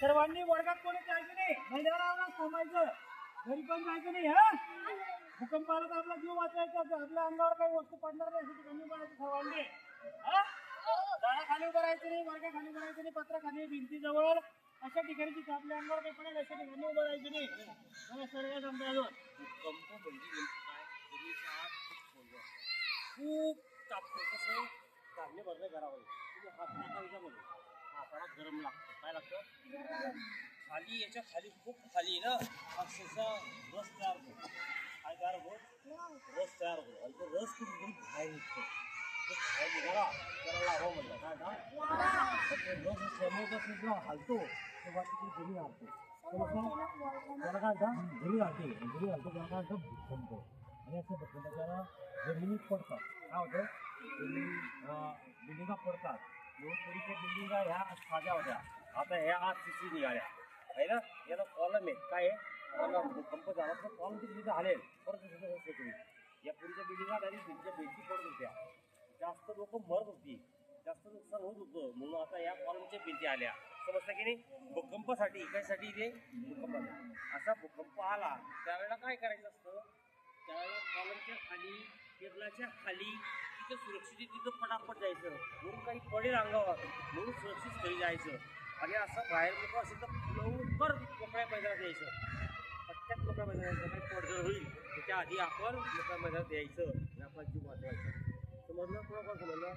सर्वांनी वर्गात कोणी जायचं नाही, मैदानावरच थांबायचं, घरी पण जायचं नाही. हा भूकंप आला तर आपला जीव वाचायचा, आपल्या अंगावर काही वस्तू पडणार नाही अशी कमी पडायची सर्वांनी. झाडा खाली उभं राहायचं नाही, वर्गा खाली उभं राहायचं नाही, पत्र खाली भिंतीजवळ अशा ठिकाणी जिथे आपल्या अंगावर काही पडेल अशा ठिकाणी उभं राहायचं नाही. मला सर्व समजायचं. भूकंप म्हणजे काय, जमिनीच्या आत खूप तापतो. कसं काढणे भरणे घरामध्ये तुम्ही हात टाका याच्यामध्ये, हाताला गरम लागतं. काय लागतं खाली, याच्या खाली खूप खाली ना अक्षरशः रस तयार होतो. काय तयार होतो? रस तयार होतो. आणि तो रस कुठून बाहेर निघतो. तो बाहेर निघाला त्याला लावा म्हणलं. काय ना रस असल्यामुळे सुद्धा हालतो तेव्हा तिथे जमीन हालतो. त्याला काय म्हणतात? जमीन हालते. जमीन हालतो त्याला काय म्हणतं? भूकंप. आणि असं भूकंप त्याला जमिनीत पडतात. काय होतं? बिल्डिंगा पडतात. पूर्वीच्या बिल्डिंगा ह्या साध्या होत्या, आता ह्या आज सीसी निघाल्या आहे ना. याला कॉलम आहे. काय आहे? भूकंप झाला तर कॉलमची तिथे हालेल परत तुम्ही. या पूर्वीच्या बिल्डिंगा डायरेक्ट भिंतीच्या बेंची पडत होत्या, जास्त लोक मरत होती, जास्त नुकसान होत होतं. म्हणून आता या कॉलमच्या भिंती आल्या. समजतं की नाही? भूकंपासाठी कायसाठी ते भूकंप. असा भूकंप आला त्यावेळेला काय करायचं असतं? त्यावेळेला कॉलमच्या खाली, टेबलाच्या खाली तिथं सुरक्षित तिथं पटापट जायचं. म्हणून काही पडेल अंगावर म्हणून सुरक्षित घरी जायचं. आणि असं बाहेर लोक असेल तर लवकर मोकळ्या मैदानात यायचं. पटक्यात मोकळ्या मैदानात यायचं. काही पडझड होईल त्याच्या आधी आपण मोकळ्या मैदानात यायचं आणि आपला जीव वाचवायचा. समजलं? कोणाकोण समजलं?